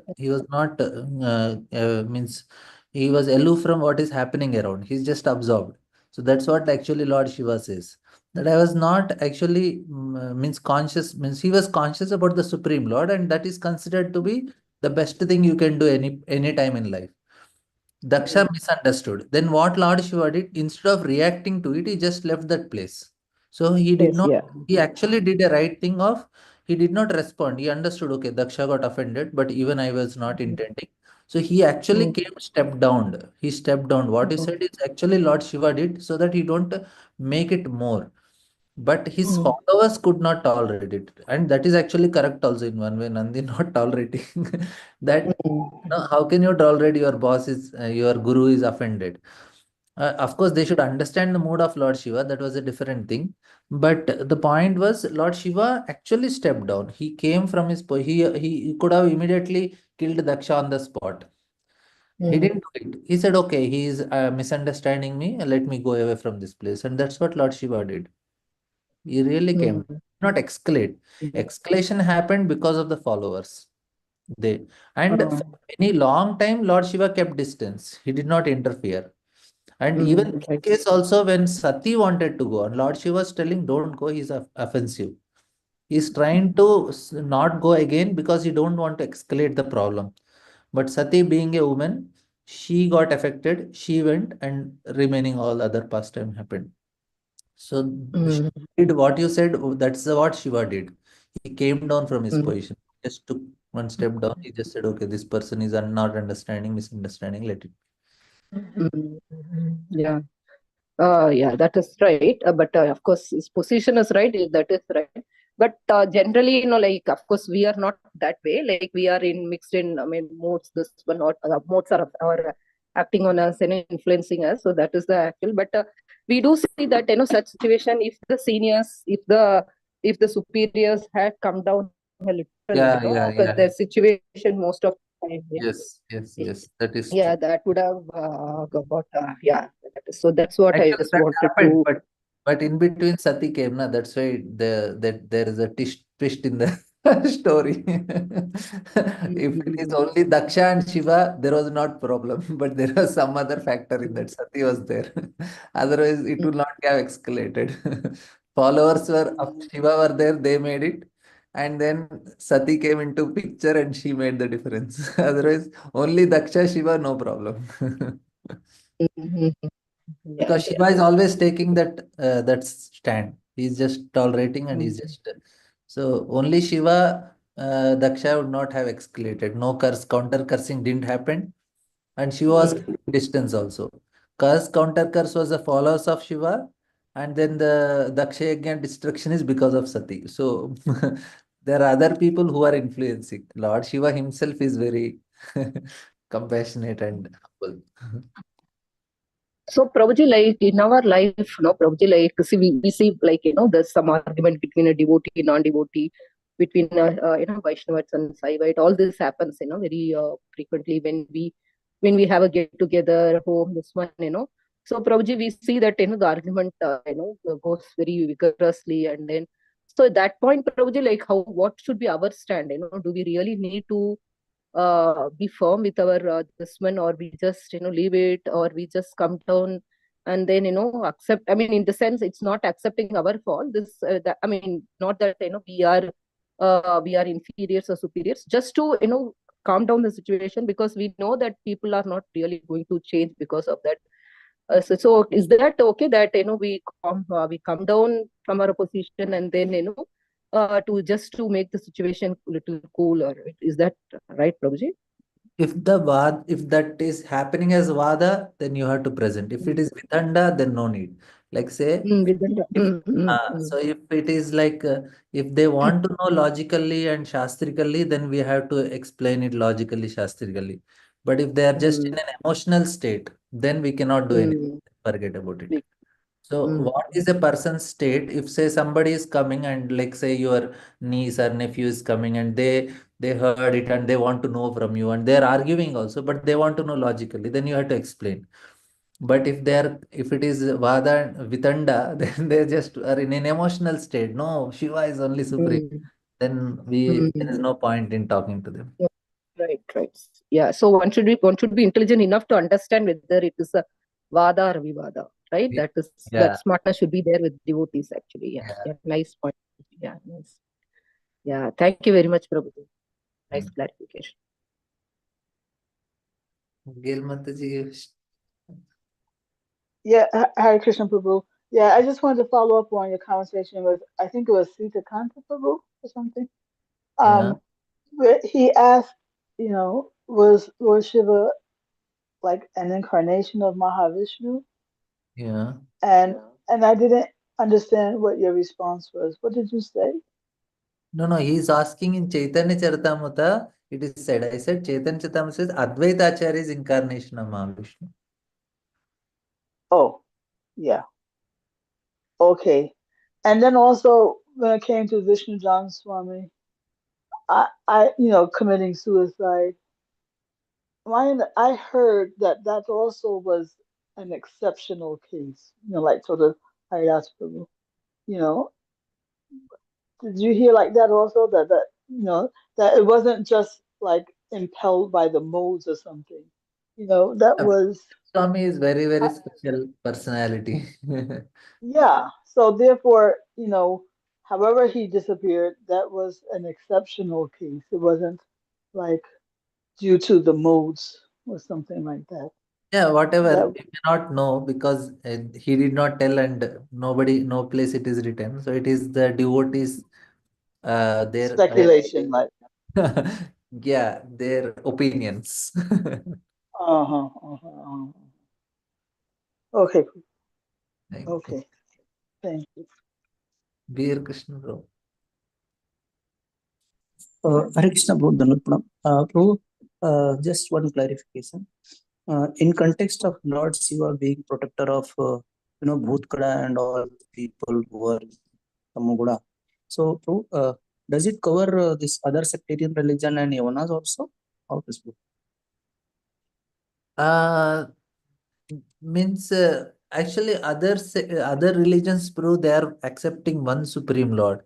means, he was aloof from what is happening around. He's just absorbed. So that's what actually Lord Shiva says. That I was not actually, means conscious, means he was conscious about the Supreme Lord, and that is considered to be the best thing you can do any time in life. Daksha misunderstood. Then what Lord Shiva did, instead of reacting to it, he just left that place. So he did Yes, not, yeah. he actually did a right thing of, he did not respond. He understood, okay, Daksha got offended, but even I was not intending. So he actually came, stepped down. He stepped down. What he said is actually Lord Shiva did so that he don't make it more. But his followers could not tolerate it. And that is actually correct also in one way. Nandi not tolerating that. No, how can you tolerate your boss is your guru is offended? Of course, they should understand the mood of Lord Shiva. That was a different thing. But the point was, Lord Shiva actually stepped down. He came from his he could have immediately killed Daksha on the spot. He didn't do it. He said, "Okay, he is misunderstanding me. Let me go away from this place." And that's what Lord Shiva did. He really came. Not escalate. Escalation happened because of the followers. They and for many long time, Lord Shiva kept distance. He did not interfere. And even this Right. case also, when Sati wanted to go, and Lord Shiva was telling, "Don't go." He's offensive. He's trying to not go again because he don't want to escalate the problem. But Sati, being a woman, she got affected. She went, and remaining all other pastime happened. So she did what you said. That's what Shiva did. He came down from his position. Just took one step down. He just said, "Okay, this person is not understanding, misunderstanding. Let it." Yeah. Yeah, that is right. But of course, his position is right. That is right. But generally, like, of course, we are not that way. Like, we are in mixed in, I mean, modes. This one, not modes are acting on us and influencing us. So that is the actual. But we do see that, such situation. If the seniors, if the superiors had come down a little, Yeah, yeah, because yeah. the situation most of the time, Yes, yes, yes. That is true. yeah, that would have got yeah. So that's what I Actually, just that wanted happened, to. but in between Sati came, na. That's why there is a twist in the story. If it is only Daksha and Shiva, there was not problem, but there was some other factor in that. Sati was there. Otherwise, it would not have escalated. Followers were of Shiva were there, they made it. And then Sati came into picture and she made the difference. Otherwise, only Daksha, Shiva, no problem. Mhm. Yeah, Because Shiva is always taking that stand. He's just tolerating and he's just so only Shiva, Daksha would not have escalated. No curse, counter cursing didn't happen, and Shiva was keeping distance also. Curse, counter curse was the followers of Shiva, and then the Daksha again destruction is because of Sati. So there are other people who are influencing. Lord Shiva himself is very compassionate and humble. So, Prabhuji, like in our life, no, Prabhuji, like see, we see like there's some argument between a devotee, non-devotee, between Vaishnavas and Saivite. All this happens, very frequently when we have a get together, home, this one, So, Prabhuji, we see that the argument goes very vigorously, and then so at that point, Prabhuji, like what should be our stand? Do we really need to be firm with our this one, or we just leave it, or we just come down and then accept? I mean, in the sense, it's not accepting our fault. I mean, not that we are inferiors or superiors, just to calm down the situation, because we know that people are not really going to change because of that. So is that okay that we come down from our position and then to just to make the situation a little cooler? Is that right, Prabhuji? If that is happening as vada, then you have to present. If it is vidanda, then no need. Like say, if so if it is like if they want to know logically and shastrically, then we have to explain it logically, shastrically. But if they are just in an emotional state, then we cannot do anything. Forget about it. So what is a person's state? If say somebody is coming and like say your niece or nephew is coming and they heard it and they want to know from you and they're arguing also, but they want to know logically, then you have to explain. But if it is Vada and Vitanda, then they just are in an emotional state. No, Shiva is only supreme. Then there is no point in talking to them. Right, right. Yeah. So one should be intelligent enough to understand whether it is a vada or vivada, right? Yeah. That Yeah. smartness should be there with devotees actually. Yeah. Yeah. Yeah. Nice point. Yeah. Nice. Yeah. Thank you very much, Prabhuji. Nice Mm. clarification. Gail Mataji. Yeah, Hare Krishna Prabhu. Yeah, I just wanted to follow up on your conversation with, I think it was Sita Kanta Prabhu or something. Yeah, Where he asked, was Lord Shiva like an incarnation of Mahavishnu? yeah. And and I didn't understand what your response was. What did you say? No, no, he is asking in Chaitanya Charitamrita, it is said. I said Chaitanya Charitamrita says Advaita Acharya is incarnation of Mahavishnu. Oh, yeah. Okay. And then also when it came to Vishnu John Swami, committing suicide. I heard that that also was an exceptional case. Like sort of Haridas Prabhu. You know, did you hear like that also? That it wasn't just like impelled by the modes or something. That Uh, was Swami is very, very I, special personality. yeah. So therefore, however he disappeared, that was an exceptional case. It wasn't like due to the modes or something like that. Yeah, whatever. That You cannot know because he did not tell and nobody, no place it is written. So it is the devotees, their, speculation, like yeah, their opinions. uh-huh, uh-huh, uh-huh. Okay, Thank you. okay, thank you. Beer Krishna bro. Hare Krishna, Prabhu, Dhanut Pranam. Prabhu, just one clarification. In context of Lord Shiva being protector of, Bhutkada and all people who are Tamogura. So, Prabhu, does it cover this other sectarian religion and Yavanas also? How does it? Uh, means actually other religions prove they are accepting one supreme lord.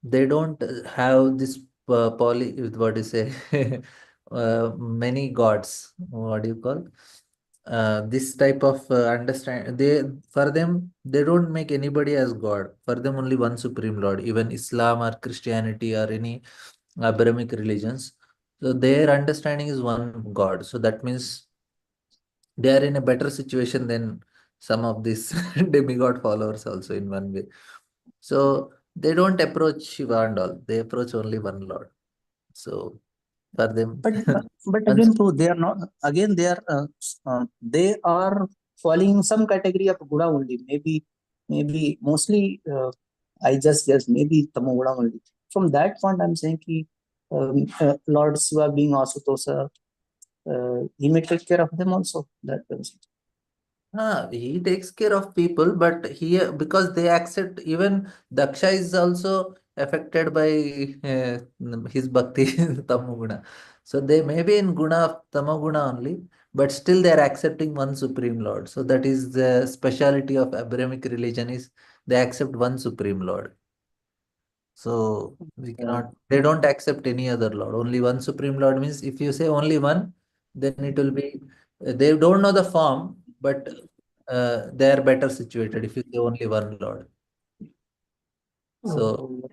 They don't have this poly what do you say many gods. What do you call this type of understand? They for them they don't make anybody as god. For them only one supreme lord. Even Islam or Christianity or any Abrahamic religions. So their understanding is one god. So that means they are in a better situation than some of these demigod followers also in one way. So they don't approach Shiva and all. They approach only one Lord. So for them, But once, again, Prabhu, they are not. Again, they are falling some category of Gura only. Maybe mostly. I just guess maybe Tamogura only. From that point, I'm saying ki, Lord Shiva being Asutosa, he may take care of them also. That was it. he takes care of people, but he because they accept even Daksha is also affected by his bhakti tamoguna. So they may be in guna of tamoguna only, but still they are accepting one supreme lord. So that is the speciality of Abrahamic religion is they accept one supreme lord. So we cannot, they don't accept any other Lord. Only one Supreme Lord means if you say only one, then it will be, they don't know the form, but they are better situated if you say only one Lord. So, Oh.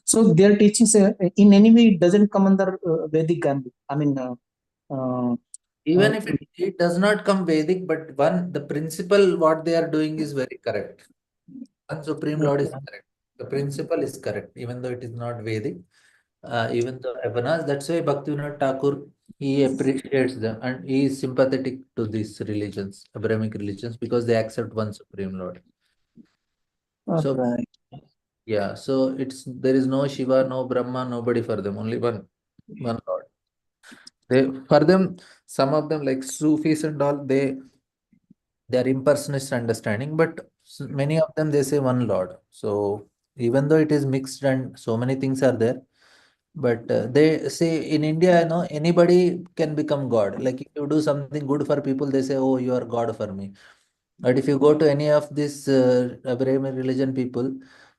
So their teachings in any way doesn't come under Vedic gambit. I mean, even if it does not come Vedic, but one, the principle what they are doing is very correct. One Supreme Lord is okay. correct. The principle is correct, even though it is not Vedic. Even though Avanas, that's why Bhaktivinoda Thakur, he appreciates them and he is sympathetic to these religions, Abrahamic religions, because they accept one Supreme Lord. So, Okay. yeah, so it's there is no Shiva, no Brahma, nobody for them, only one Lord. They for them, some of them like Sufis and all, they are impersonalist understanding, but many of them they say one Lord. So even though it is mixed and so many things are there, but they say in India, anybody can become God. Like if you do something good for people, they say, "Oh, you are God for me." But if you go to any of these Abrahamic religion people,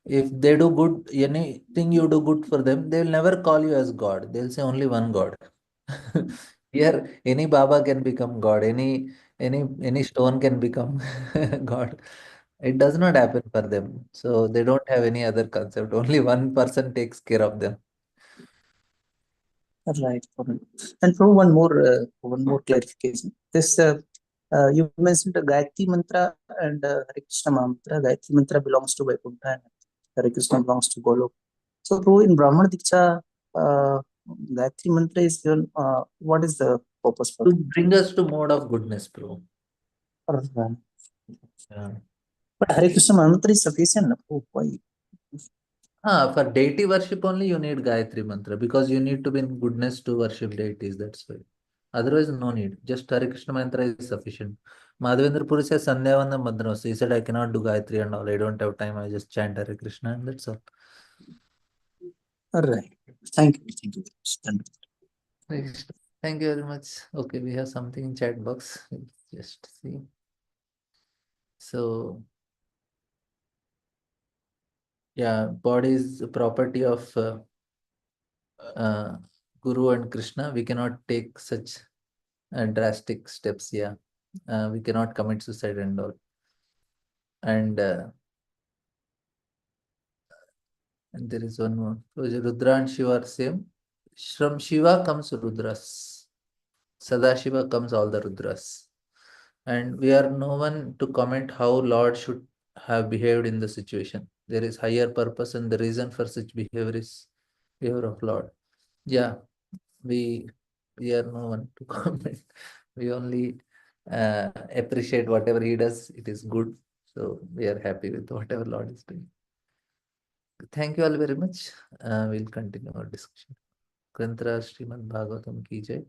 if they do good, anything you do good for them, they will never call you as God. They'll say only one God. Here, any Baba can become God. Any stone can become God. It does not happen for them. So they don't have any other concept. Only one person takes care of them. Right. And for one more clarification. This you mentioned the Gayatri Mantra and Hare Krishna Mantra. Gayatri Mantra belongs to Vaikuntha and Hare Krishna belongs to Golok. So, Prabhu, in Brahmana Diksha, Gayatri Mantra is given. What is the purpose for To it? bring us to mode of goodness, bro. Yeah. But Hare Krishna Mantra is sufficient. Oh, why? For deity worship only you need Gayatri Mantra because you need to be in goodness to worship deities. That's why. Otherwise, no need. Just Hare Krishna Mantra is sufficient. Madhavendra Puri says Sandhyavandana Mantra. So he said, I cannot do Gayatri and all. I don't have time. I just chant Hare Krishna and that's all. All right. Thank you. Thank you. Stand up. Hare Krishna. Thank you very much. Okay, we have something in chat box. Just see. So, yeah, body is the property of Guru and Krishna. We cannot take such drastic steps. Yeah, we cannot commit suicide and all. And there is one more. So Rudra and Shiva are same. From Shiva comes Rudras. Sadashiva comes all the Rudras. And we are no one to comment how Lord should have behaved in the situation. There is higher purpose and the reason for such behavior is behavior of Lord. Yeah, we are no one to comment. We only appreciate whatever he does. It is good. So we are happy with whatever Lord is doing. Thank you all very much. We'll continue our discussion. Granthra Srimad Bhagavatam ki jai.